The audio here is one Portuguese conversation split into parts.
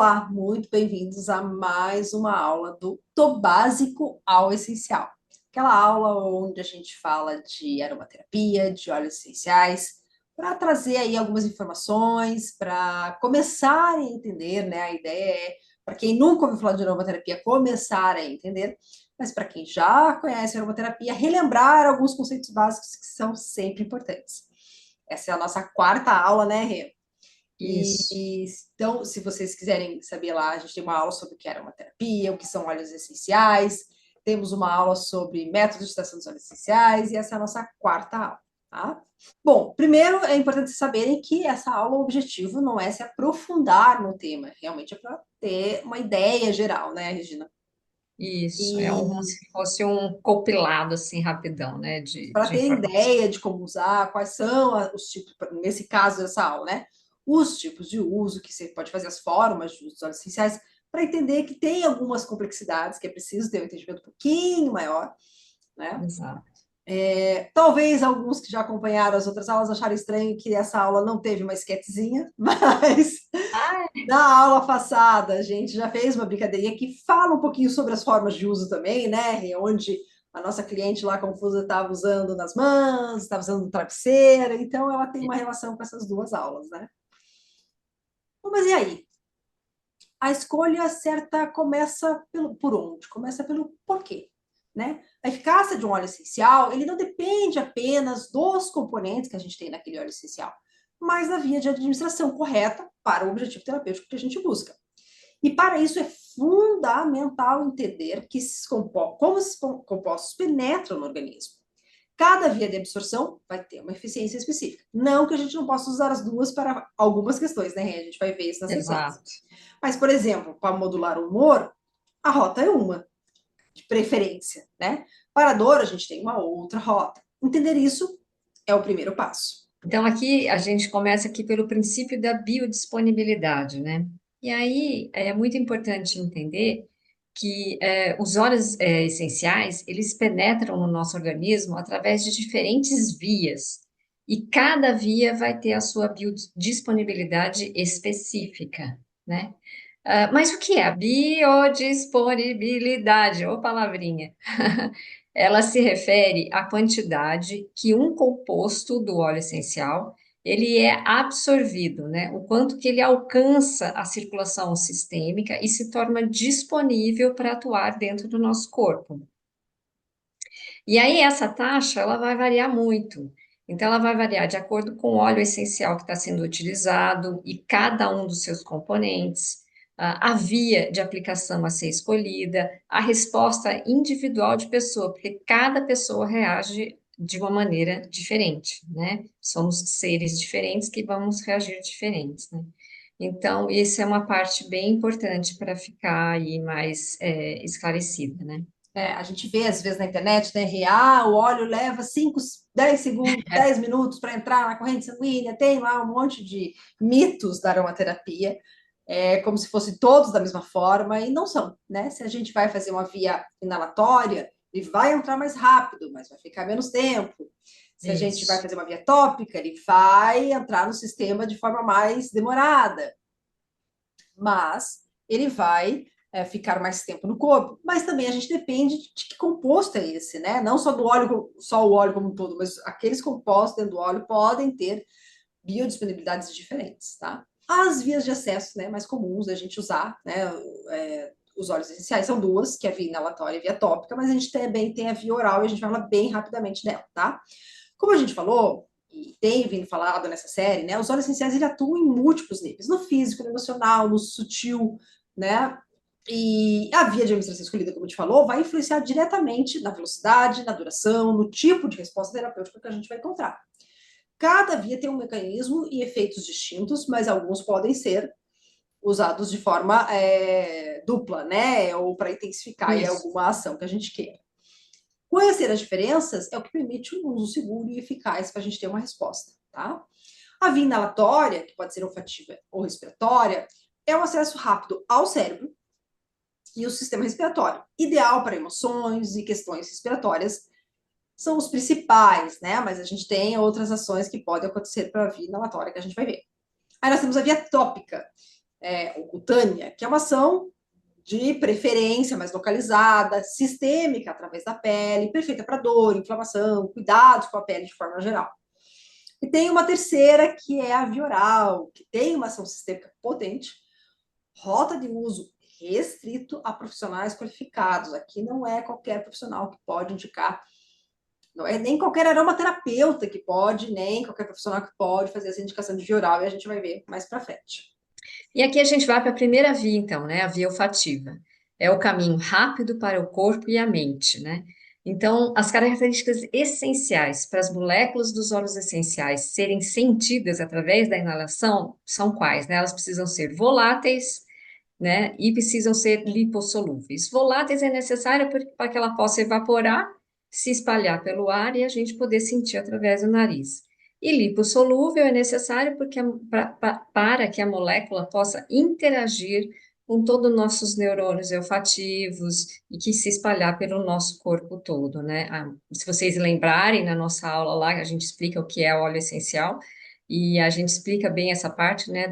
Olá, muito bem-vindos a mais uma aula do básico ao essencial. Aquela aula onde a gente fala de aromaterapia, de óleos essenciais, para trazer aí algumas informações, para começar a entender, né? A ideia é, para quem nunca ouviu falar de aromaterapia, começar a entender, mas para quem já conhece a aromaterapia, relembrar alguns conceitos básicos que são sempre importantes. Essa é a nossa quarta aula, né, Rê? Isso. Então, se vocês quiserem saber lá, a gente tem uma aula sobre o que era uma terapia, o que são óleos essenciais, temos uma aula sobre métodos de extração dos óleos essenciais, e essa é a nossa quarta aula, tá? Bom, primeiro é importante vocês saberem que essa aula, o objetivo não é se aprofundar no tema, realmente é para ter uma ideia geral, né, Regina? Isso, é como E se fosse um compilado, assim, rapidão, né, para de ter informação. ideia de como usar, quais são os tipos, nesse caso dessa aula, né? Os tipos de uso, que você pode fazer as formas de uso dos óleos essenciais, para entender que tem algumas complexidades que é preciso ter um entendimento um pouquinho maior, né? Exato. Talvez alguns que já acompanharam as outras aulas acharam estranho que essa aula não teve uma esquetezinha, mas Ah, na aula passada a gente já fez uma brincadeirinha que fala um pouquinho sobre as formas de uso também, né? Onde a nossa cliente lá confusa estava usando nas mãos, estava usando no travesseiro, então ela tem uma relação com essas duas aulas, né? Bom, mas e aí? A escolha certa começa por onde? Começa pelo porquê, né? A eficácia de um óleo essencial, ele não depende apenas dos componentes que a gente tem naquele óleo essencial, mas da via de administração correta para o objetivo terapêutico que a gente busca. E para isso é fundamental entender que como esses compostos penetram no organismo. Cada via de absorção vai ter uma eficiência específica. Não que a gente não possa usar as duas para algumas questões, né? A gente vai ver isso na sequência. exato. Mas, por exemplo, para modular o humor, a rota é uma, de preferência, né? Para a dor, a gente tem uma outra rota. Entender isso é o primeiro passo. Então, aqui, a gente começa aqui pelo princípio da biodisponibilidade, né? E aí, é muito importante entender que os óleos essenciais, eles penetram no nosso organismo através de diferentes vias. E cada via vai ter a sua biodisponibilidade específica, né? Mas o que é a biodisponibilidade? Ô, palavrinha. Ela se refere à quantidade que um composto do óleo essencial ele é absorvido, né? O quanto que ele alcança a circulação sistêmica e se torna disponível para atuar dentro do nosso corpo. E aí essa taxa ela vai variar muito. Então ela vai variar de acordo com o óleo essencial que está sendo utilizado e cada um dos seus componentes, a via de aplicação a ser escolhida, a resposta individual de pessoa, porque cada pessoa reage de uma maneira diferente, né? Somos seres diferentes que vamos reagir diferentes, né? Então, isso é uma parte bem importante para ficar aí mais esclarecida, né? A gente vê às vezes na internet, né? O óleo leva 5, 10 segundos, 10 minutos para entrar na corrente sanguínea. Tem lá um monte de mitos da aromaterapia, como se fossem todos da mesma forma, e não são, né? Se a gente vai fazer uma via inalatória, ele vai entrar mais rápido, mas vai ficar menos tempo. Se a gente vai Isso. fazer uma via tópica, ele vai entrar no sistema de forma mais demorada, mas ele vai ficar mais tempo no corpo. Mas também a gente depende de que composto é esse, né? Não só do óleo, só o óleo como um todo, mas aqueles compostos dentro do óleo podem ter biodisponibilidades diferentes, tá? As vias de acesso, né, mais comuns da gente usar, né, os óleos essenciais são duas, que é a via inalatória e a via tópica, mas a gente também tem a via oral e a gente vai falar bem rapidamente dela, tá? Como a gente falou, e tem vindo falado nessa série, né, os óleos essenciais ele atuam em múltiplos níveis, no físico, no emocional, no sutil, né? E a via de administração escolhida, como a gente falou, vai influenciar diretamente na velocidade, na duração, no tipo de resposta terapêutica que a gente vai encontrar. Cada via tem um mecanismo e efeitos distintos, mas alguns podem ser usados de forma dupla, né? Ou para intensificar Isso. alguma ação que a gente queira. Conhecer as diferenças é o que permite um uso seguro e eficaz para a gente ter uma resposta, tá? A via inalatória, que pode ser olfativa ou respiratória, é um acesso rápido ao cérebro e o sistema respiratório, ideal para emoções e questões respiratórias, são os principais, né? Mas a gente tem outras ações que podem acontecer para a via inalatória que a gente vai ver. Aí nós temos a via tópica, cutânea, que é uma ação de preferência mais localizada, sistêmica, através da pele, perfeita para dor, inflamação, cuidados com a pele de forma geral. E tem uma terceira, que é a via oral, que tem uma ação sistêmica potente, rota de uso restrito a profissionais qualificados. Aqui não é qualquer profissional que pode indicar, não é nem qualquer aromaterapeuta que pode, nem qualquer profissional que pode fazer essa indicação de via oral, e a gente vai ver mais para frente. E aqui a gente vai para a primeira via, então, né? A via olfativa. É o caminho rápido para o corpo e a mente, né? Então, as características essenciais para as moléculas dos óleos essenciais serem sentidas através da inalação são quais, né? Elas precisam ser voláteis, né? E precisam ser lipossolúveis. Voláteis é necessária para que ela possa evaporar, se espalhar pelo ar e a gente poder sentir através do nariz. E lipossolúvel é necessário para que a molécula possa interagir com todos os nossos neurônios olfativos e que se espalhar pelo nosso corpo todo, né? Se vocês lembrarem, na nossa aula lá, a gente explica o que é óleo essencial, e a gente explica bem essa parte, né,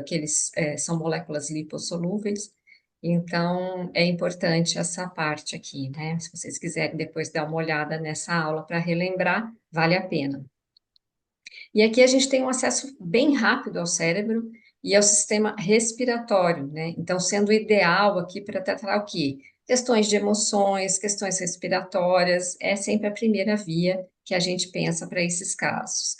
que eles são moléculas lipossolúveis, então é importante essa parte aqui, né? Se vocês quiserem depois dar uma olhada nessa aula para relembrar, vale a pena. E aqui a gente tem um acesso bem rápido ao cérebro e ao sistema respiratório, né? Então, sendo ideal aqui para tratar o quê? Questões de emoções, questões respiratórias, é sempre a primeira via que a gente pensa para esses casos.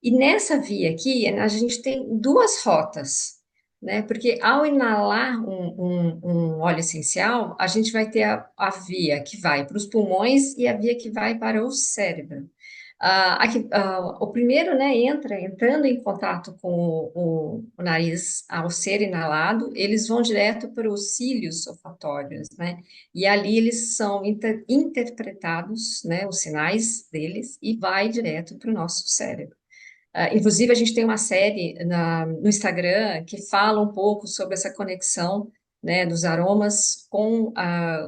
E nessa via aqui, a gente tem duas rotas, né? Porque ao inalar um óleo essencial, a gente vai ter a via que vai para os pulmões e a via que vai para o cérebro. O primeiro, né, entrando em contato com o nariz ao ser inalado, eles vão direto para os cílios olfatórios, né, e ali eles são interpretados, né, os sinais deles, e vai direto para o nosso cérebro. Inclusive, a gente tem uma série no Instagram que fala um pouco sobre essa conexão, né, dos aromas com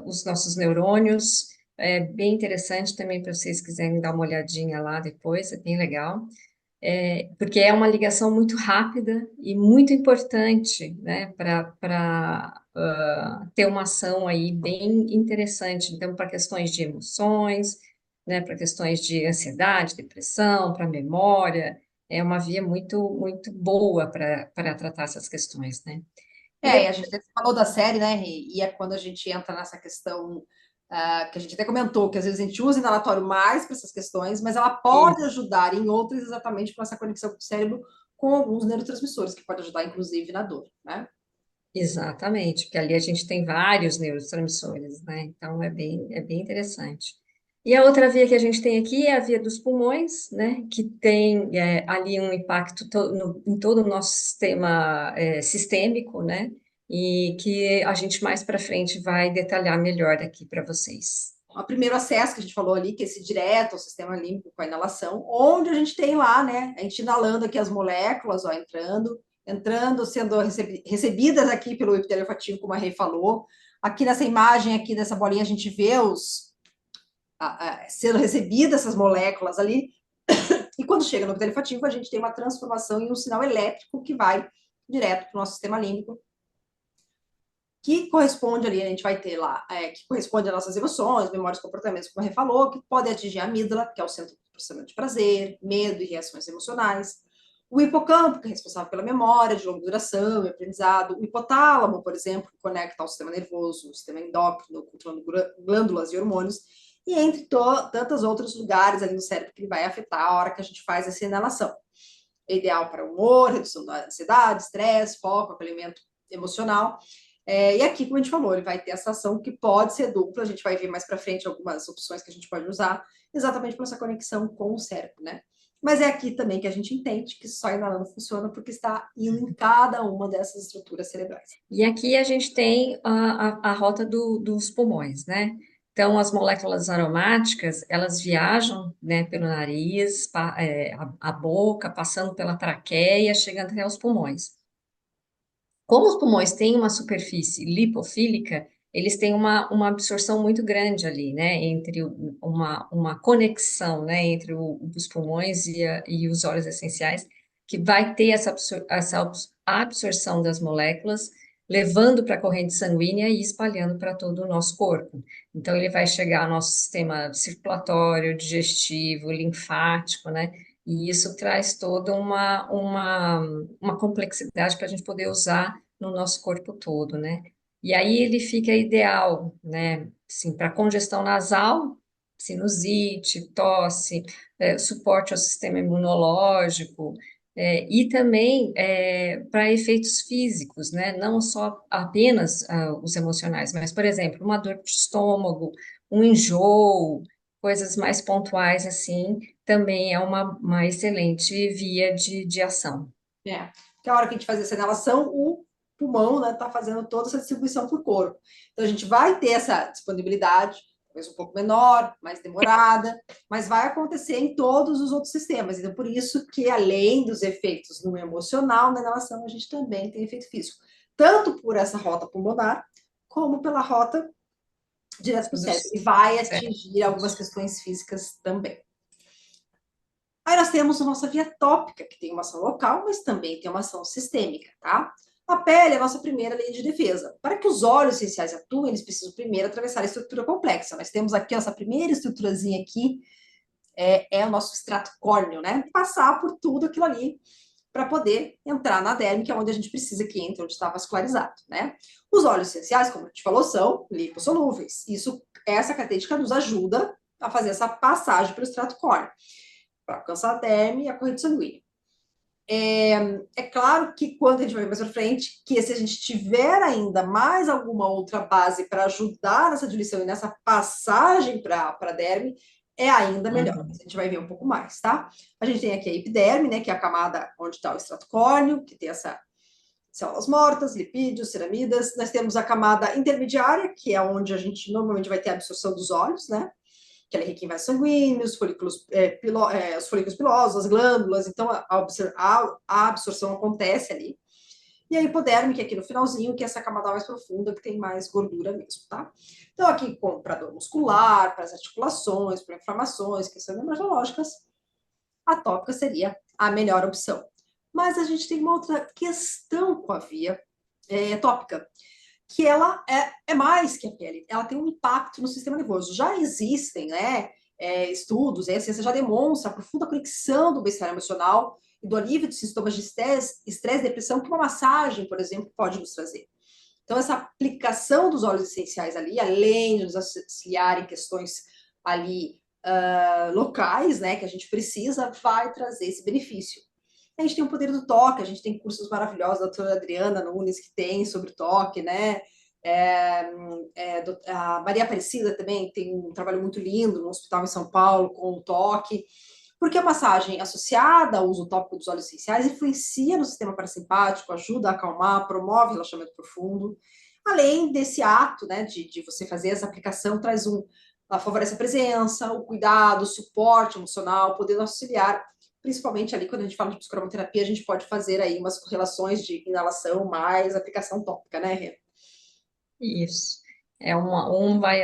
os nossos neurônios. É bem interessante também para vocês quiserem dar uma olhadinha lá depois, é bem legal. Porque é uma ligação muito rápida e muito importante, né, para ter uma ação aí bem interessante. Então, para questões de emoções, né, para questões de ansiedade, depressão, para memória, é uma via muito boa para tratar essas questões, né? E E a depois, gente até falou da série, né, e é quando a gente entra nessa questão que a gente até comentou, que às vezes a gente usa inalatório mais para essas questões, mas ela pode ajudar em outras exatamente com essa conexão com o cérebro com alguns neurotransmissores, que pode ajudar, inclusive, na dor, né? exatamente, porque ali a gente tem vários neurotransmissores, né? Então é bem interessante. E a outra via que a gente tem aqui é a via dos pulmões, né? Que tem ali um impacto em todo o nosso sistema sistêmico, né? E que a gente mais para frente vai detalhar melhor aqui para vocês. O primeiro acesso que a gente falou ali, que é esse direto ao sistema límbico com a inalação, onde a gente tem lá, né? A gente inalando aqui as moléculas, ó, entrando, sendo recebidas aqui pelo epitélio olfativo, como a Rei falou. Aqui nessa imagem, aqui dessa bolinha, a gente vê sendo recebidas essas moléculas ali. E quando chega no epitélio olfativo, a gente tem uma transformação em um sinal elétrico que vai direto para o nosso sistema límbico, que corresponde ali, a gente vai ter lá, que corresponde às nossas emoções, memórias, comportamentos, como a Rê falou, que podem atingir a amígdala, que é o centro do processamento de prazer, medo e reações emocionais. O hipocampo, que é responsável pela memória de longa duração e aprendizado. O hipotálamo, por exemplo, que conecta ao sistema nervoso, o sistema endócrino, controlando glândulas e hormônios. E entre tantos outros lugares ali no cérebro que ele vai afetar a hora que a gente faz essa inalação. É ideal para o humor, redução da ansiedade, estresse, foco, acolhimento emocional. E aqui, como a gente falou, ele vai ter essa ação que pode ser dupla, a gente vai ver mais para frente algumas opções que a gente pode usar, exatamente por essa conexão com o cérebro, né? Mas é aqui também que a gente entende que só inalando funciona porque está indo em cada uma dessas estruturas cerebrais. E aqui a gente tem a rota dos pulmões, né? Então, as moléculas aromáticas, elas viajam, né, pelo nariz, a boca, passando pela traqueia, chegando até os pulmões. Como os pulmões têm uma superfície lipofílica, eles têm uma absorção muito grande ali, né, entre uma conexão, né, entre os pulmões e os óleos essenciais, que vai ter essa a absorção das moléculas, levando para a corrente sanguínea e espalhando para todo o nosso corpo. Então, ele vai chegar ao nosso sistema circulatório, digestivo, linfático, né? E isso traz toda uma complexidade para a gente poder usar no nosso corpo todo, né? E aí ele fica ideal, né? Assim, para congestão nasal, sinusite, tosse, suporte ao sistema imunológico, e também para efeitos físicos, né? Não só apenas os emocionais, mas, por exemplo, uma dor de estômago, um enjoo, coisas mais pontuais assim, também é uma excelente via de ação. É, porque a hora que a gente faz essa inalação, o pulmão, né, tá fazendo toda essa distribuição por corpo. Então a gente vai ter essa disponibilidade, talvez um pouco menor, mais demorada, mas vai acontecer em todos os outros sistemas. Então por isso que além dos efeitos no emocional, na inalação, a gente também tem efeito físico, tanto por essa rota pulmonar, como pela rota direto para o cérebro. E vai atingir algumas questões físicas também. Aí nós temos a nossa via tópica, que tem uma ação local, mas também tem uma ação sistêmica, tá? A pele é a nossa primeira linha de defesa. Para que os óleos essenciais atuem, eles precisam primeiro atravessar a estrutura complexa. Nós temos aqui essa primeira estruturazinha aqui, é o nosso extrato córneo, né? Passar por tudo aquilo ali para poder entrar na derme, que é onde a gente precisa que entre, onde está vascularizado, né? Os óleos essenciais, como a gente falou, são lipossolúveis. Essa característica nos ajuda a fazer essa passagem pelo extrato córneo para alcançar a derme e a corrente sanguínea. É claro que quando a gente vai ver mais para frente, que se a gente tiver ainda mais alguma outra base para ajudar nessa diluição e nessa passagem para a derme, é ainda melhor. Uhum. A gente vai ver um pouco mais, tá? A gente tem aqui a epiderme, né, que é a camada onde está o extrato córneo, que tem essa células mortas, lipídios, ceramidas. Nós temos a camada intermediária, que é onde a gente normalmente vai ter a absorção dos óleos, né? Que ela é rica em vasos sanguíneos, os folículos pilosos, as glândulas, então a absorção acontece ali. E a hipoderme, que é aqui no finalzinho, que é essa camada mais profunda, que tem mais gordura mesmo, tá? Então, aqui, para dor muscular, para as articulações, para inflamações, questões neurológicas, a tópica seria a melhor opção. Mas a gente tem uma outra questão com a via tópica, que ela é mais que a pele, ela tem um impacto no sistema nervoso. Já existem, né, estudos, a ciência já demonstra a profunda conexão do bem-estar emocional e do alívio de sintomas de estresse e depressão que uma massagem, por exemplo, pode nos trazer. Então, essa aplicação dos óleos essenciais ali, além de nos auxiliar em questões ali locais, né, que a gente precisa, vai trazer esse benefício. A gente tem o poder do toque, a gente tem cursos maravilhosos da doutora Adriana Nunes que tem sobre toque, né? A Maria Aparecida também tem um trabalho muito lindo no hospital em São Paulo com o toque, porque a massagem associada ao uso tópico dos óleos essenciais influencia no sistema parasimpático, ajuda a acalmar, promove relaxamento profundo, além desse ato, né, de você fazer essa aplicação, favorece a presença, o cuidado, o suporte emocional, podendo auxiliar principalmente ali quando a gente fala de psicoterapia, a gente pode fazer aí umas correlações de inalação mais aplicação tópica, né, Rê? Isso. Um vai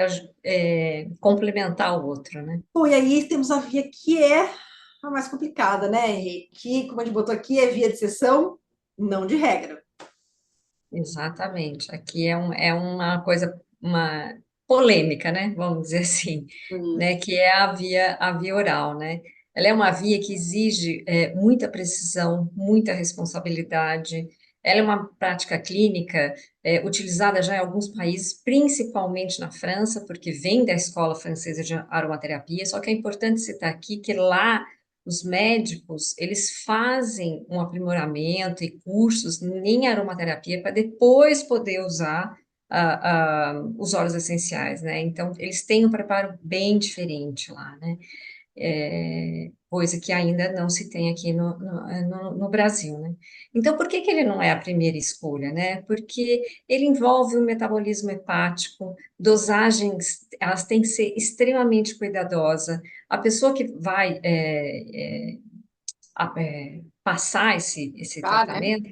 complementar o outro, né? Bom, e aí temos a via que é a mais complicada, né, Rê? Que, como a gente botou aqui, é via de exceção, não de regra. Exatamente. Aqui é uma coisa, uma polêmica, né? Vamos dizer assim, né? Isso. Que é a via oral, né? Ela é uma via que exige muita precisão, muita responsabilidade. Ela é uma prática clínica utilizada já em alguns países, principalmente na França, porque vem da escola francesa de aromaterapia. Só que é importante citar aqui que lá os médicos, eles fazem um aprimoramento e cursos em aromaterapia para depois poder usar os óleos essenciais, né? Então, eles têm um preparo bem diferente lá, né? Coisa que ainda não se tem aqui no Brasil, né? Então, por que que ele não é a primeira escolha, né? Porque ele envolve o metabolismo hepático, dosagens, elas têm que ser extremamente cuidadosas. A pessoa que vai passar esse Tá, né? tratamento,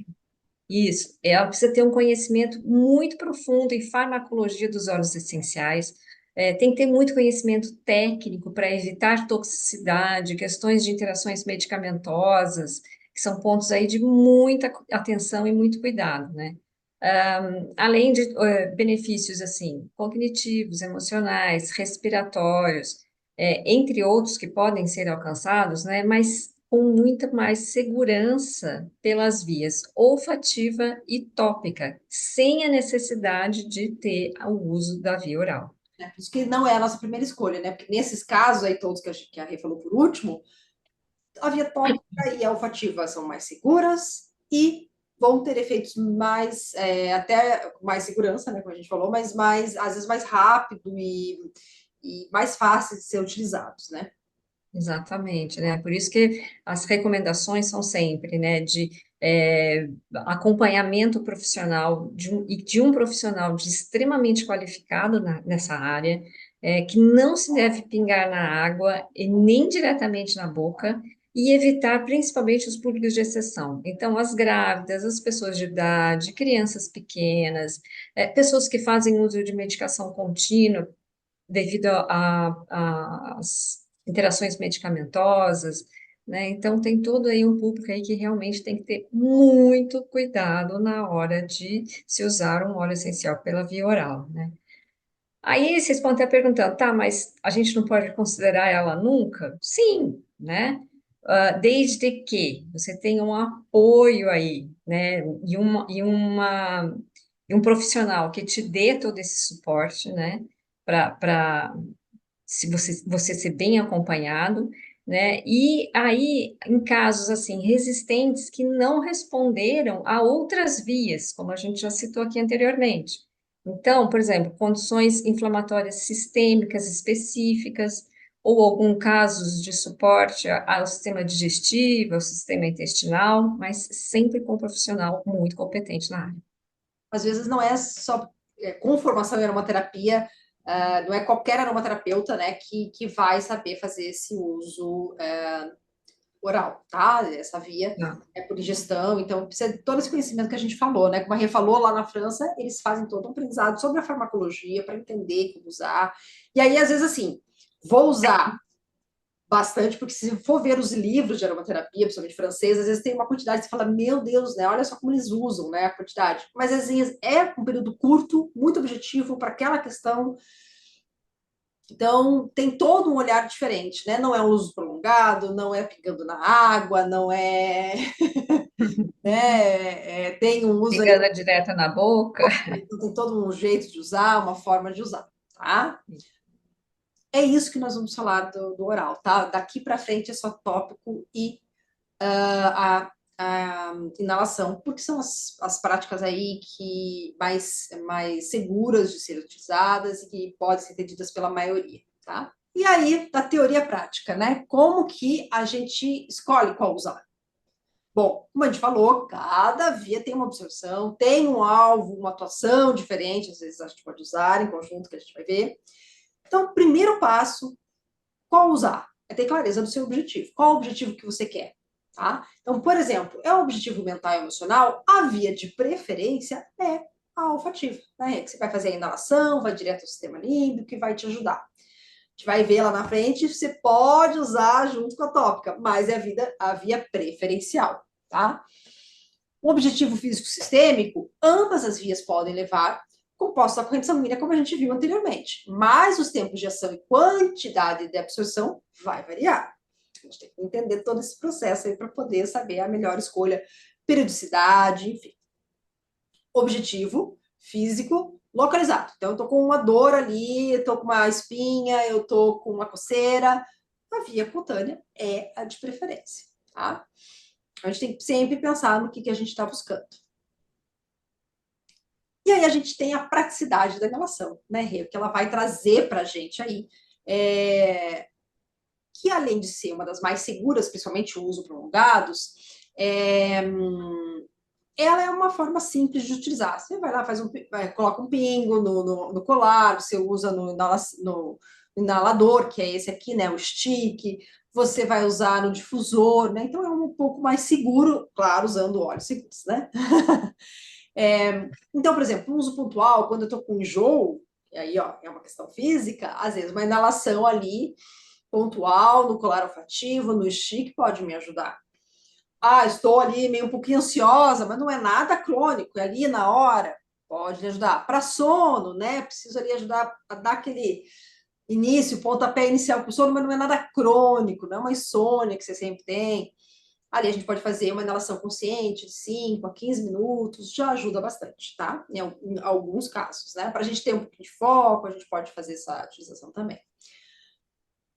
isso, ela precisa ter um conhecimento muito profundo em farmacologia dos óleos essenciais, tem que ter muito conhecimento técnico para evitar toxicidade, questões de interações medicamentosas, que são pontos aí de muita atenção e muito cuidado, né? Além de benefícios assim, cognitivos, emocionais, respiratórios, entre outros que podem ser alcançados, né? Mas com muita mais segurança pelas vias olfativa e tópica, sem a necessidade de ter o uso da via oral. Né? Por isso que não é a nossa primeira escolha, né? Porque nesses casos aí, todos que a Rê falou por último, a via tópica e a olfativa são mais seguras e vão ter efeitos mais, até com mais segurança, né, como a gente falou, mas mais, às vezes mais rápido e mais fáceis de ser utilizados, né? Exatamente, né? Por isso que as recomendações são sempre, né, de acompanhamento profissional e de um profissional de extremamente qualificado nessa área, que não se deve pingar na água e nem diretamente na boca e evitar principalmente os públicos de exceção. Então, as grávidas, as pessoas de idade, crianças pequenas, pessoas que fazem uso de medicação contínua devido às interações medicamentosas, né? Então, tem todo aí um público aí que realmente tem que ter muito cuidado na hora de se usar um óleo essencial pela via oral, né? Aí vocês podem estar perguntando, tá, mas a gente não pode considerar ela nunca? Sim, né? Desde que você tenha um apoio aí, né? E um profissional que te dê todo esse suporte, né? Para se você ser bem acompanhado, né? E aí, em casos assim, resistentes que não responderam a outras vias, como a gente já citou aqui anteriormente. Então, por exemplo, condições inflamatórias sistêmicas específicas, ou algum casos de suporte ao sistema digestivo, ao sistema intestinal, mas sempre com um profissional muito competente na área. Às vezes não é só com formação em aromaterapia, não é qualquer aromaterapeuta, né, que vai saber fazer esse uso oral, tá? Essa via Não. é por ingestão, então precisa de todo esse conhecimento que a gente falou, né? Como a Rê falou, lá na França, eles fazem todo um aprendizado sobre a farmacologia para entender como usar. E aí, às vezes, assim, vou usar bastante, porque se for ver os livros de aromaterapia, principalmente francês, às vezes tem uma quantidade que você fala, meu Deus, né? Olha só como eles usam, né? A quantidade. Mas às vezes é um período curto, muito objetivo para aquela questão. Então, tem todo um olhar diferente, né? Não é um uso prolongado, não é pingando na água, não é, né? Tem um uso ali, Pegando direta na boca. então tem todo um jeito de usar, uma forma de usar, tá? É isso que nós vamos falar do oral, tá? Daqui para frente é só tópico e a inalação, porque são as práticas aí que mais seguras de serem utilizadas e que podem ser entendidas pela maioria, tá? E aí, da teoria prática, né? Como que a gente escolhe qual usar? Bom, como a gente falou, cada via tem uma absorção, tem um alvo, uma atuação diferente, às vezes a gente pode usar em conjunto, que a gente vai ver. Então, primeiro passo, qual usar? É ter clareza do seu objetivo. Qual o objetivo que você quer? Tá? Então, por exemplo, é um objetivo mental e emocional, a via de preferência é a olfativa, né? Que você vai fazer a inalação, vai direto ao sistema límbico e vai te ajudar. A gente vai ver lá na frente, você pode usar junto com a tópica, mas é a via preferencial, tá? O objetivo físico sistêmico, ambas as vias podem levar compostos da corrente sanguínea, como a gente viu anteriormente. Mas os tempos de ação e quantidade de absorção vai variar. A gente tem que entender todo esse processo aí para poder saber a melhor escolha, periodicidade, enfim. Objetivo físico localizado. Então, eu tô com uma dor ali, eu tô com uma espinha, eu tô com uma coceira. A via cutânea é a de preferência, tá? A gente tem que sempre pensar no que a gente está buscando. E aí a gente tem a praticidade da relação, né, Rê? Que ela vai trazer para a gente aí, que além de ser uma das mais seguras, principalmente o uso prolongados, ela é uma forma simples de utilizar. Você vai lá, coloca um pingo no colar, você usa no inalador, que é esse aqui, né, o stick, você vai usar no difusor, né? Então é um pouco mais seguro, claro, usando óleos seguros, né? Então, por exemplo, um uso pontual, quando eu estou com enjoo, e aí ó, é uma questão física, às vezes uma inalação ali, pontual, no colar olfativo, no stick, pode me ajudar. estou ali meio um pouquinho ansiosa, mas não é nada crônico, é ali na hora, pode lhe ajudar. Para sono, né? Preciso ali ajudar a dar aquele início, pontapé inicial para o sono, mas não é nada crônico, não é uma insônia que você sempre tem. Ali a gente pode fazer uma inalação consciente de 5 a 15 minutos, já ajuda bastante, tá? Em alguns casos, né? Para a gente ter um pouquinho de foco, a gente pode fazer essa utilização também.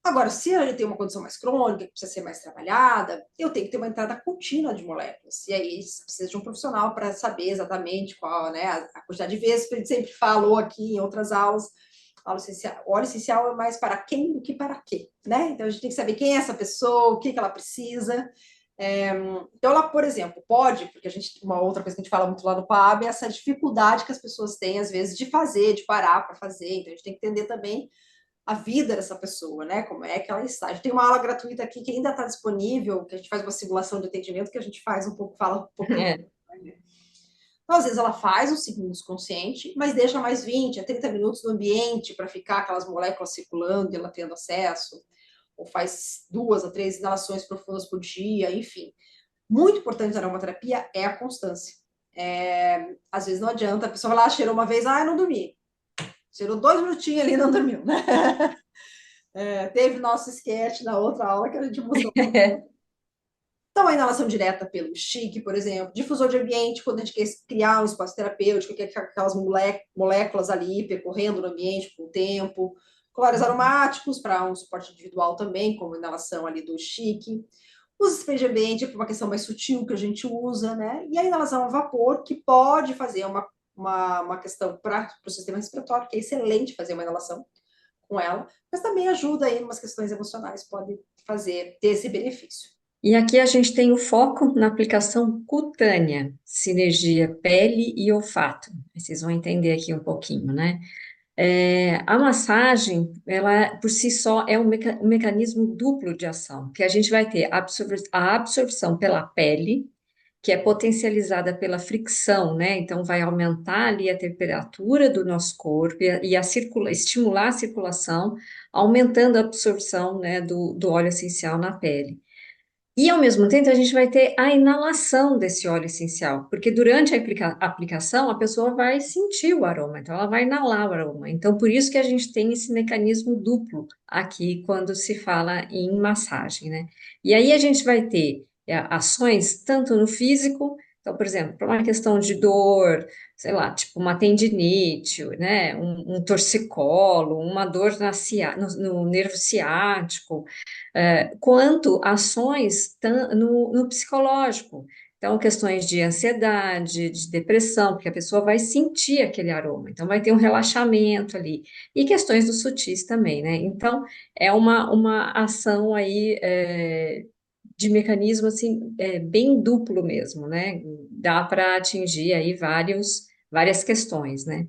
Agora, se a gente tem uma condição mais crônica, que precisa ser mais trabalhada, eu tenho que ter uma entrada contínua de moléculas. E aí precisa de um profissional para saber exatamente qual, né, a quantidade de vezes, que a gente sempre falou aqui em outras aulas, óleo essencial é mais para quem do que para quê, né? Então a gente tem que saber quem é essa pessoa, o que, que ela precisa. Então, ela, por exemplo, pode, porque a gente, uma outra coisa que a gente fala muito lá no PAB é essa dificuldade que as pessoas têm, às vezes, de fazer, de parar para fazer. Então, a gente tem que entender também a vida dessa pessoa, né? Como é que ela está. A gente tem uma aula gratuita aqui que ainda está disponível, que a gente faz uma simulação de atendimento, que a gente faz um pouco, fala um pouquinho. É. Então, às vezes ela faz uns segundos consciente, mas deixa mais 20 a 30 minutos no ambiente para ficar aquelas moléculas circulando e ela tendo acesso, ou faz 2 a 3 inalações profundas por dia, enfim. Muito importante na aromaterapia é a constância. Às vezes não adianta, a pessoa vai lá, cheirou uma vez, não dormi. Cheirou 2 minutinhos ali e não dormiu, né? Teve nosso sketch na outra aula que a gente mostrou. Então, a inalação direta pelo stick, por exemplo, difusor de ambiente, quando a gente quer criar um espaço terapêutico, quer aquelas moléculas ali percorrendo no ambiente por um tempo, colares aromáticos para um suporte individual também, como inalação ali do stick, os sprays de ambiente para uma questão mais sutil que a gente usa, né? E a inalação a vapor, que pode fazer uma questão para o sistema respiratório, que é excelente fazer uma inalação com ela, mas também ajuda aí em umas questões emocionais, pode ter esse benefício. E aqui a gente tem o foco na aplicação cutânea, sinergia pele e olfato. Vocês vão entender aqui um pouquinho, né? A massagem, ela por si só é um mecanismo duplo de ação, que a gente vai ter a absorção pela pele, que é potencializada pela fricção, né? Então, vai aumentar ali a temperatura do nosso corpo estimular a circulação, aumentando a absorção, né, do óleo essencial na pele. E, ao mesmo tempo, a gente vai ter a inalação desse óleo essencial, porque durante a aplicação, a pessoa vai sentir o aroma, então ela vai inalar o aroma. Então, por isso que a gente tem esse mecanismo duplo aqui quando se fala em massagem, né? E aí a gente vai ter ações tanto no físico, então, por exemplo, para uma questão de dor, sei lá, tipo uma tendinite, né? Um torcicolo, uma dor no nervo ciático, quanto ações no psicológico. Então, questões de ansiedade, de depressão, porque a pessoa vai sentir aquele aroma, então vai ter um relaxamento ali. E questões dos sutis também, né? Então, é uma ação aí de mecanismo, assim, bem duplo mesmo, né? Dá para atingir aí várias questões, né?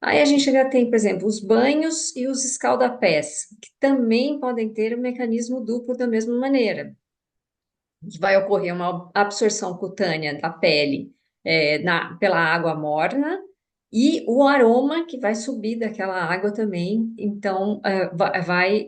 Aí a gente já tem, por exemplo, os banhos e os escaldapés, que também podem ter um mecanismo duplo da mesma maneira. Vai ocorrer uma absorção cutânea da pele pela água morna e o aroma que vai subir daquela água também, então vai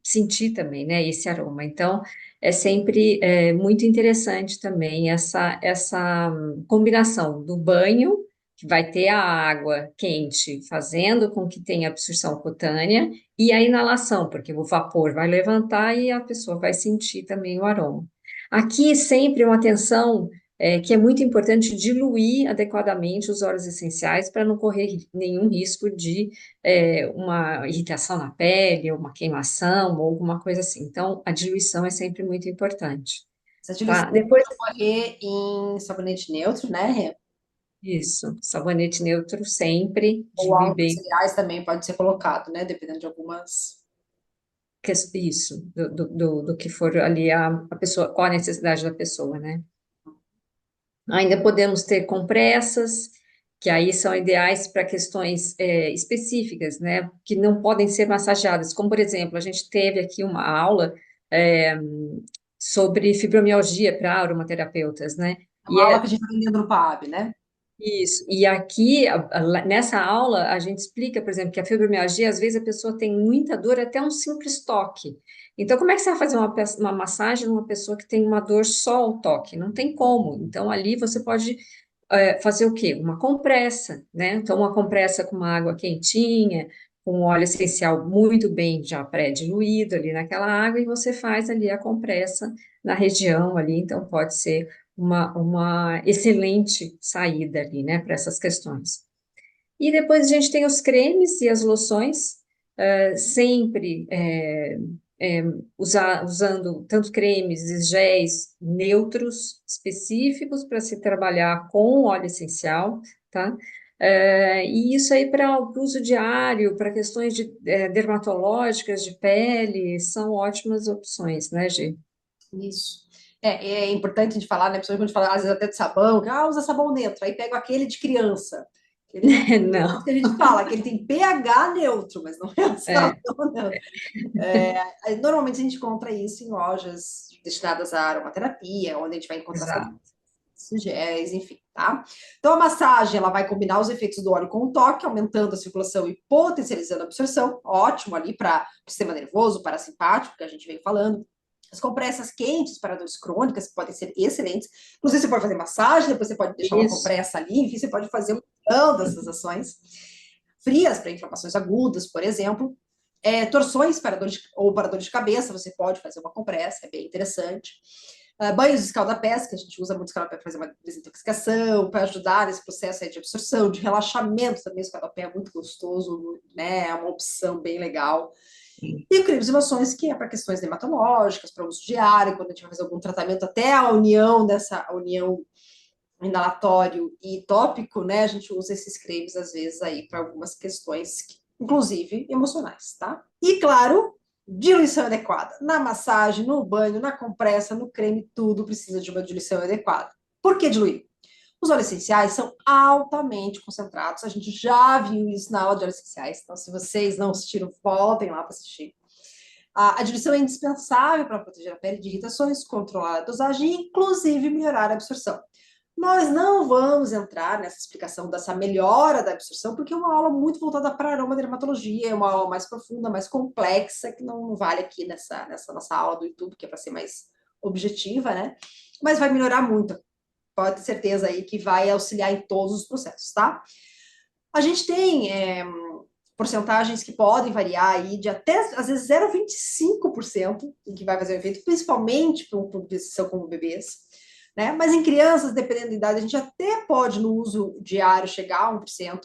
sentir também, né, esse aroma. Então é sempre muito interessante também essa combinação do banho, que vai ter a água quente fazendo com que tenha absorção cutânea, e a inalação, porque o vapor vai levantar e a pessoa vai sentir também o aroma. Aqui sempre uma atenção que é muito importante diluir adequadamente os óleos essenciais para não correr nenhum risco de uma irritação na pele, ou uma queimação, ou alguma coisa assim. Então, a diluição é sempre muito importante. Essa Tá? utilização Depois, pode ocorrer em sabonete neutro, né, Rê? isso, sabonete neutro sempre, Ou dilui álcool bem, cereais também pode ser colocado, né? Dependendo de algumas. isso, do que for ali a pessoa, qual a necessidade da pessoa, né? Ainda podemos ter compressas, que aí são ideais para questões específicas, né, que não podem ser massageadas. Como, por exemplo, a gente teve aqui uma aula é, sobre fibromialgia para aromaterapeutas, né? É E uma aula que é a gente está aprendendo no PAB, né? isso. E aqui, nessa aula, a gente explica, por exemplo, que a fibromialgia, às vezes a pessoa tem muita dor, até um simples toque. Então, como é que você vai fazer uma massagem numa pessoa que tem uma dor só ao toque? Não tem como. Então, ali você pode fazer o quê? Uma compressa, né? Então, uma compressa com uma água quentinha, com um óleo essencial muito bem já pré-diluído ali naquela água, e você faz ali a compressa na região ali. Então, pode ser uma excelente saída ali, né, para essas questões. E depois a gente tem os cremes e as loções, sempre usando tanto cremes e géis neutros específicos para se trabalhar com óleo essencial, tá? E isso aí para o uso diário, para questões dermatológicas de pele, são ótimas opções, né, Gi? Isso. É importante de falar, né? Principalmente quando a gente fala, às vezes até de sabão, que usa sabão neutro, aí pega aquele de criança. Ele não, por isso Não, que a gente fala que ele tem pH neutro, mas não é um é, sabão neutro. Aí, normalmente a gente encontra isso em lojas destinadas à aromaterapia, onde a gente vai encontrar exato. géis, enfim, tá? Então a massagem ela vai combinar os efeitos do óleo com o toque, aumentando a circulação e potencializando a absorção. Ótimo ali para o sistema nervoso, parasimpático, que a gente veio falando. As compressas quentes para dores crônicas que podem ser excelentes. Inclusive, você pode fazer massagem, depois você pode deixar uma Isso. compressa ali, enfim, você pode fazer um montão dessas ações. Frias para inflamações agudas, por exemplo. Torções para ou para dor de cabeça, você pode fazer uma compressa, é bem interessante. Banhos de escaldapés, que a gente usa muito escaldapé para fazer uma desintoxicação, para ajudar nesse processo aí de absorção, de relaxamento também. O escaldapé é muito gostoso, né? É uma opção bem legal. E cremes e loções, que é para questões dermatológicas, para uso diário, quando a gente vai fazer algum tratamento, até a união dessa união inalatório e tópico, né? A gente usa esses cremes às vezes aí para algumas questões, inclusive emocionais, tá? E claro, diluição adequada. Na massagem, no banho, na compressa, no creme, tudo precisa de uma diluição adequada. Por que diluir? Os óleos essenciais são altamente concentrados. A gente já viu isso na aula de óleos essenciais. Então, se vocês não assistiram, voltem lá para assistir. A diluição é indispensável para proteger a pele de irritações, controlar a dosagem e, inclusive, melhorar a absorção. Nós não vamos entrar nessa explicação dessa melhora da absorção, porque é uma aula muito voltada para aromadermatologia, é uma aula mais profunda, mais complexa, que não vale aqui nessa nossa aula do YouTube, que é para ser mais objetiva, né? Mas vai melhorar muito. Pode ter certeza aí que vai auxiliar em todos os processos, tá? A gente tem porcentagens que podem variar aí de até, às vezes, 0,25% em que vai fazer o efeito, principalmente para uma decisão como bebês. Né? Mas em crianças, dependendo da idade, a gente até pode, no uso diário, chegar a 1%.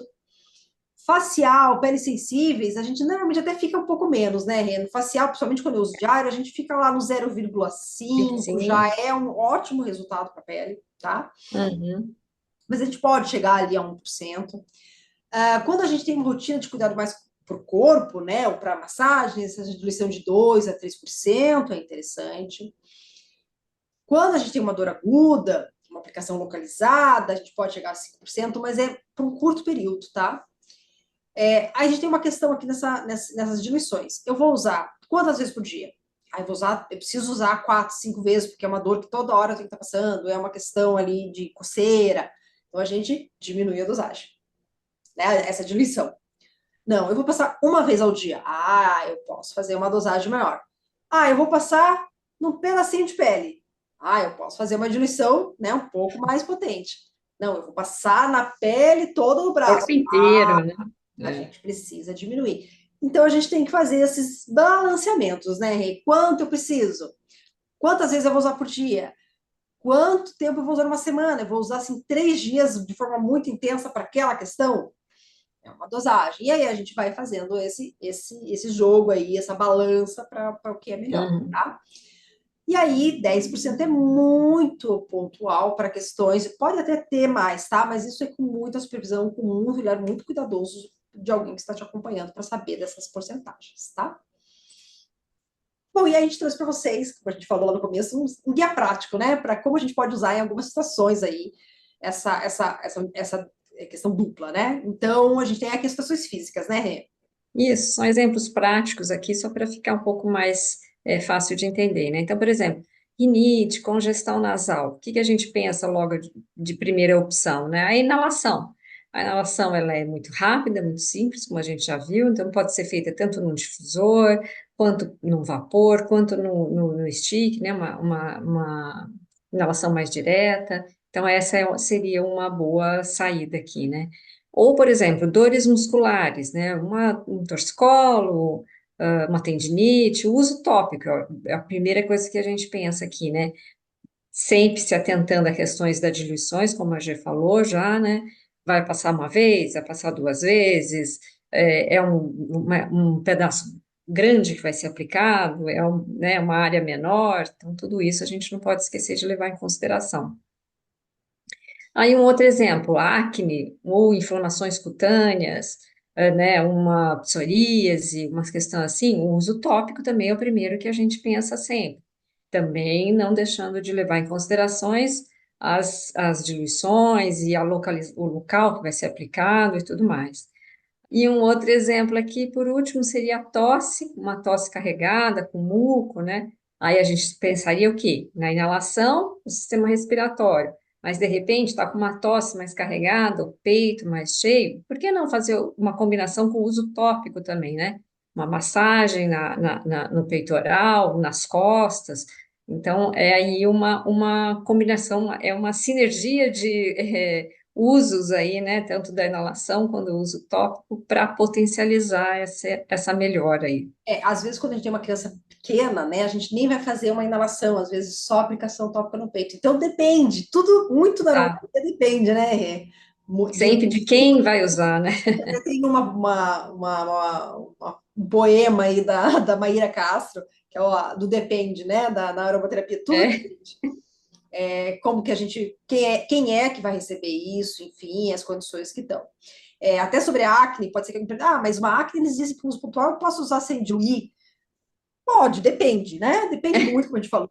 Facial, peles sensíveis, a gente normalmente até fica um pouco menos, né, Reno? Facial, principalmente quando eu uso diário, a gente fica lá no 0,5, já Sim. é um ótimo resultado para a pele, tá? Uhum. Mas a gente pode chegar ali a 1%. Quando a gente tem uma rotina de cuidado mais para o corpo, né, ou para massagens, essa diluição de 2 a 3% é interessante. Quando a gente tem uma dor aguda, uma aplicação localizada, a gente pode chegar a 5%, mas é por um curto período, tá? Aí a gente tem uma questão aqui nessas diluições. Eu vou usar quantas vezes por dia? Aí eu preciso usar 4, 5 vezes, porque é uma dor que toda hora eu tenho que estar passando, é uma questão ali de coceira. Então a gente diminui a dosagem, né? Essa diluição. Não, eu vou passar uma vez ao dia. Eu posso fazer uma dosagem maior. Eu vou passar num pedacinho de pele. Eu posso fazer uma diluição, né, um pouco mais potente. Não, eu vou passar na pele todo o braço. Corpo inteiro, né? A É. gente precisa diminuir. Então a gente tem que fazer esses balanceamentos, né, Rei? Quanto eu preciso? Quantas vezes eu vou usar por dia? Quanto tempo eu vou usar numa semana? Eu vou usar assim 3 dias de forma muito intensa para aquela questão? É uma dosagem. E aí a gente vai fazendo esse jogo aí, essa balança para o que é melhor, Uhum. tá? E aí, 10% é muito pontual para questões, pode até ter mais, tá? Mas isso é com muita supervisão, com muito olhar muito cuidadoso de alguém que está te acompanhando para saber dessas porcentagens, tá? Bom, e aí a gente trouxe para vocês, como a gente falou lá no começo, um guia prático, né? Para como a gente pode usar em algumas situações aí essa questão dupla, né? Então, a gente tem aqui as situações físicas, né, Rê? Isso, são exemplos práticos aqui, só para ficar um pouco mais fácil de entender, né? Então, por exemplo, rinite, congestão nasal. O que que a gente pensa logo de primeira opção, né? A inalação. A inalação, ela é muito rápida, muito simples, como a gente já viu, então pode ser feita tanto num difusor, quanto no vapor, quanto no stick, né? Uma inalação mais direta. Então, essa seria uma boa saída aqui, né? Ou, por exemplo, dores musculares, né? Um torcicolo, uma tendinite, o uso tópico, ó, é a primeira coisa que a gente pensa aqui, né? Sempre se atentando a questões das diluições, como a G falou já, né? Vai passar uma vez, vai passar duas vezes, um pedaço grande que vai ser aplicado, né, uma área menor, então tudo isso a gente não pode esquecer de levar em consideração. Aí um outro exemplo, acne ou inflamações cutâneas, né, uma psoríase, umas questões assim, o uso tópico também é o primeiro que a gente pensa sempre. Também não deixando de levar em considerações as diluições e o local que vai ser aplicado e tudo mais. E um outro exemplo aqui, por último, seria a tosse, uma tosse carregada com muco, né? Aí a gente pensaria o quê? Na inalação, o sistema respiratório. Mas de repente está com uma tosse mais carregada, o peito mais cheio, por que não fazer uma combinação com o uso tópico também, né? Uma massagem no peitoral, nas costas. Então, é aí uma combinação, é uma sinergia de usos aí, né, tanto da inalação quanto do uso tópico, para potencializar essa melhora aí. Às vezes, quando a gente tem uma criança pequena, né, a gente nem vai fazer uma inalação, às vezes só aplicação tópica no peito. Então, depende, tudo muito da Tá? neuroterapia depende, né, Rê? Sempre de quem vai usar, né? Tem um poema aí da Maíra Castro, que é do Depende, né, da aromaterapia, tudo É, depende. Como que a gente, quem é que vai receber isso, enfim, as condições que estão. Até sobre a acne, pode ser que alguém pergunte, mas uma acne eles dizem que o uso pontual eu posso usar sem diluir? Pode, depende, né? Depende muito, como a gente falou.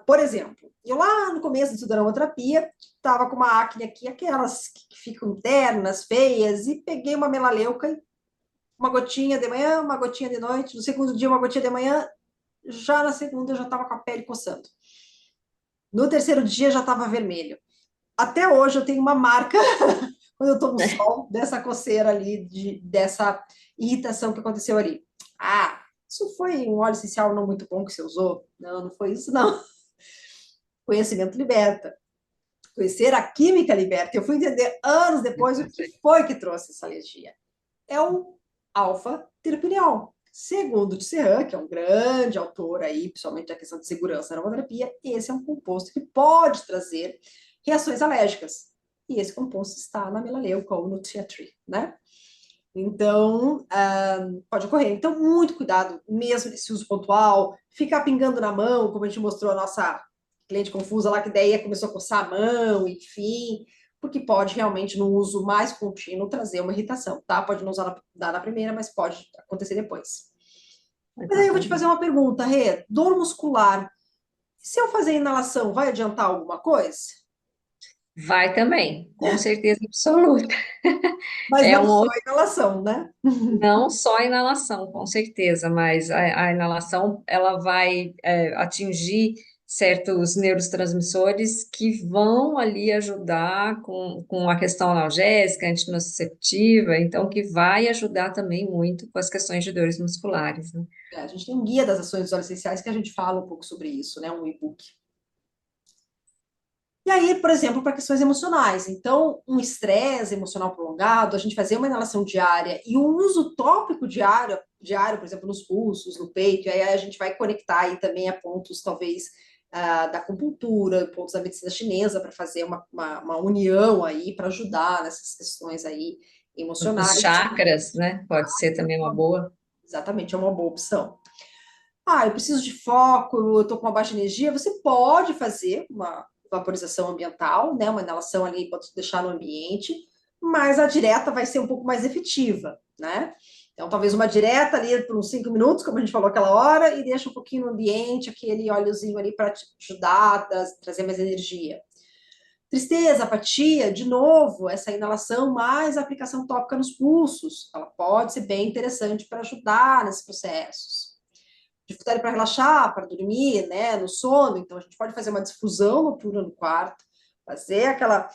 Por exemplo, eu lá no começo de estudar aromaterapia, estava com uma acne aqui, aquelas que ficam internas, feias, e peguei uma melaleuca, uma gotinha de manhã, uma gotinha de noite, no segundo dia uma gotinha de manhã, já na segunda eu já estava com a pele coçando. No terceiro dia já estava vermelho. Até hoje eu tenho uma marca quando eu tomo sol dessa coceira ali, dessa irritação que aconteceu ali. Ah, isso foi um óleo essencial não muito bom que você usou? Não, não foi isso, não. Conhecimento liberta. Conhecer a química liberta. Eu fui entender anos depois o que foi que trouxe essa alergia. É o alfa-terpineol. Segundo o Tisserand, que é um grande autor aí, principalmente da questão de segurança na aromaterapia, esse é um composto que pode trazer reações alérgicas. E esse composto está na melaleuca ou no tea tree, né? Então, pode ocorrer. Então, muito cuidado, mesmo nesse uso pontual, ficar pingando na mão, como a gente mostrou a nossa cliente confusa lá, que daí começou a coçar a mão, enfim, porque pode realmente, no uso mais contínuo, trazer uma irritação, tá? Pode não usar na primeira, mas pode acontecer depois. Mas aí eu vou te fazer exatamente. uma pergunta, Rê. Dor muscular, se eu fazer inalação, vai adiantar alguma coisa? Vai também, com certeza absoluta. Mas É não um só outro, inalação, né? não só a inalação, com certeza, mas a inalação ela vai atingir certos neurotransmissores que vão ali ajudar com a questão analgésica, antinociceptiva, então que vai ajudar também muito com as questões de dores musculares, né? A gente tem um guia das ações dos óleos essenciais que a gente fala um pouco sobre isso, né? Um e-book. E aí, por exemplo, para questões emocionais. Então, um estresse emocional prolongado, a gente fazer uma inalação diária e um uso tópico diário, por exemplo, nos pulsos, no peito, e aí a gente vai conectar aí também a pontos, talvez, da acupuntura, pontos da medicina chinesa, para fazer uma união aí, para ajudar nessas questões aí Os emocionais. chakras, né? Pode ser também uma boa. Exatamente, é uma boa opção. Eu preciso de foco, eu estou com uma baixa energia. Você pode fazer uma vaporização ambiental, né? Uma inalação ali, pode deixar no ambiente, mas a direta vai ser um pouco mais efetiva, né? Então, talvez uma direta ali por uns 5 minutos, como a gente falou aquela hora, e deixa um pouquinho no ambiente, aquele óleozinho ali para te ajudar a trazer mais energia. Tristeza, apatia, de novo, essa inalação mais a aplicação tópica nos pulsos, ela pode ser bem interessante para ajudar nesses processos. Dificuldade para relaxar, para dormir, né, no sono. Então, a gente pode fazer uma difusão noturna no quarto, fazer aquela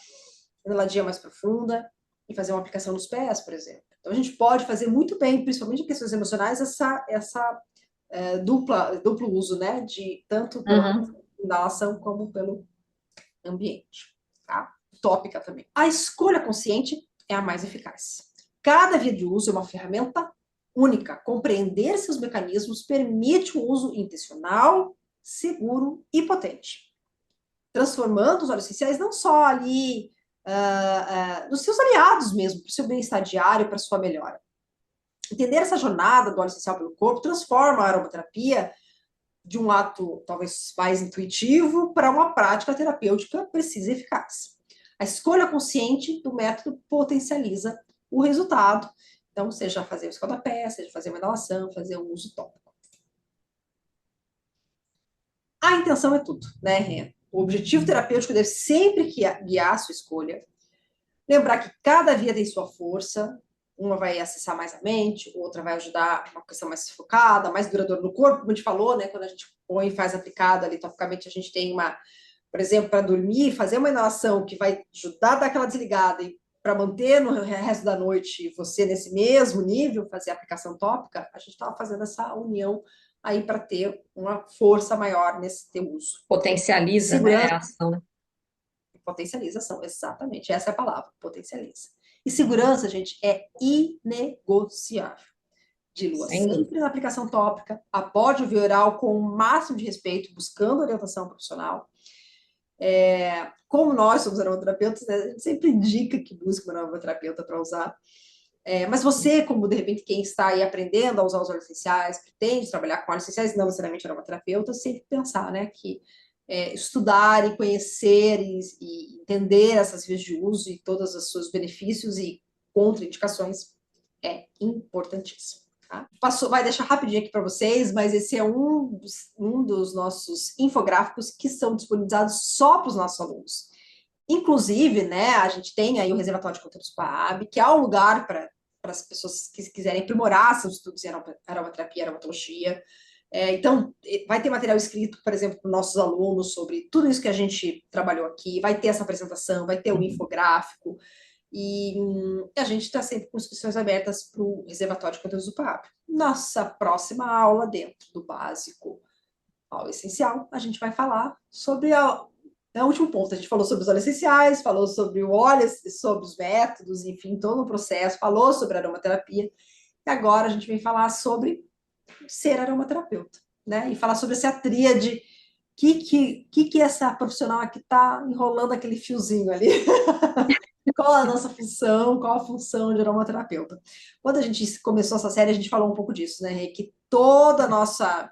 inaladinha mais profunda e fazer uma aplicação nos pés, por exemplo. Então, a gente pode fazer muito bem, principalmente em questões emocionais, duplo uso, né? De tanto pela Uhum. inalação como pelo ambiente, tá? Tópica também. A escolha consciente é a mais eficaz. Cada via de uso é uma ferramenta única. Compreender seus mecanismos permite um uso intencional, seguro e potente, transformando os óleos essenciais não só ali nos seus aliados mesmo, para o seu bem-estar diário, para a sua melhora. Entender essa jornada do óleo essencial pelo corpo transforma a aromaterapia de um ato talvez mais intuitivo para uma prática terapêutica precisa e eficaz. A escolha consciente do método potencializa o resultado. Então, seja fazer o escaldapé, seja fazer uma inalação, fazer um uso tópico. A intenção é tudo, né, Rê? O objetivo terapêutico deve sempre guiar a sua escolha. Lembrar que cada via tem sua força, uma vai acessar mais a mente, outra vai ajudar uma questão mais focada, mais duradoura no corpo, como a gente falou, né? Quando a gente põe e faz aplicado ali topicamente, a gente tem uma, por exemplo, para dormir, fazer uma inalação que vai ajudar a dar aquela desligada e para manter no resto da noite você nesse mesmo nível, fazer a aplicação tópica, a gente estava fazendo essa união aí para ter uma força maior nesse teu uso. Potencializa, né, Segurança, a ação. potencialização, exatamente, essa é a palavra, potencializa. E segurança, gente, é inegociável. Dilua Sem dúvida. sempre na aplicação tópica, aborde o via oral com o máximo de respeito, buscando orientação profissional. Como nós somos aromaterapeutas, né, a gente sempre indica que busque uma aromaterapeuta para usar. Mas você, como de repente quem está aí aprendendo a usar os óleos essenciais, pretende trabalhar com óleos essenciais, não necessariamente aromaterapeuta, sempre pensar, né, que estudar e conhecer e entender essas vias de uso e todos os seus benefícios e contraindicações é importantíssimo. Tá? Vai deixar rapidinho aqui para vocês, mas esse é um dos nossos infográficos que são disponibilizados só para os nossos alunos. Inclusive, né, a gente tem aí o reservatório de conteúdos PAAB, que é um lugar para as pessoas que quiserem aprimorar seus estudos em aromaterapia, aromatologia. Então, vai ter material escrito, por exemplo, para os nossos alunos sobre tudo isso que a gente trabalhou aqui, vai ter essa apresentação, vai ter o infográfico, e a gente está sempre com inscrições abertas para o reservatório de conteúdos do PAAB. Nossa próxima aula dentro do básico ao essencial, a gente vai falar sobre o último ponto. A gente falou sobre os óleos essenciais, falou sobre o óleo, sobre os métodos, enfim, todo o processo, falou sobre aromaterapia, e agora a gente vem falar sobre ser aromaterapeuta, né? E falar sobre essa tríade, que essa profissional aqui está enrolando aquele fiozinho ali. Qual a nossa função, qual a função de aromaterapeuta? Quando a gente começou essa série, a gente falou um pouco disso, né? Que toda a nossa.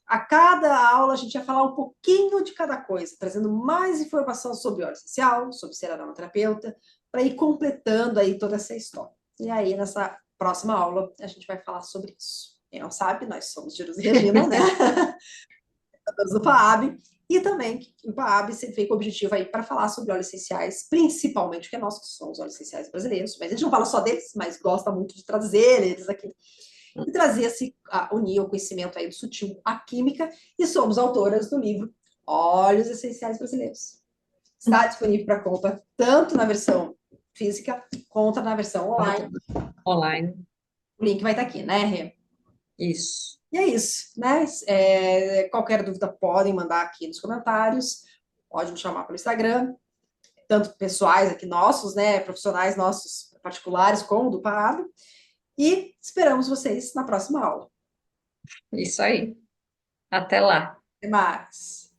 A cada aula a gente ia falar um pouquinho de cada coisa, trazendo mais informação sobre óleo essencial, sobre ser aromaterapeuta, para ir completando aí toda essa história. E aí, nessa próxima aula, a gente vai falar sobre isso. Quem não sabe, nós somos Jerusa e Regina, né? Do PAAB, e também o PAAB sempre veio com o objetivo aí para falar sobre óleos essenciais, principalmente o que é nosso, que são os óleos essenciais brasileiros, mas a gente não fala só deles, mas gosta muito de trazer eles aqui, e trazer unir o conhecimento aí do sutil à química, e somos autoras do livro Óleos Essenciais Brasileiros. Está disponível para compra tanto na versão física quanto na versão online. Online. O link vai estar aqui, né, Rê? Isso. E é isso, né? Qualquer dúvida podem mandar aqui nos comentários, pode me chamar pelo Instagram, tanto pessoais aqui nossos, né? Profissionais nossos particulares, como do PAAB. E esperamos vocês na próxima aula. Isso aí. Até lá. Até mais.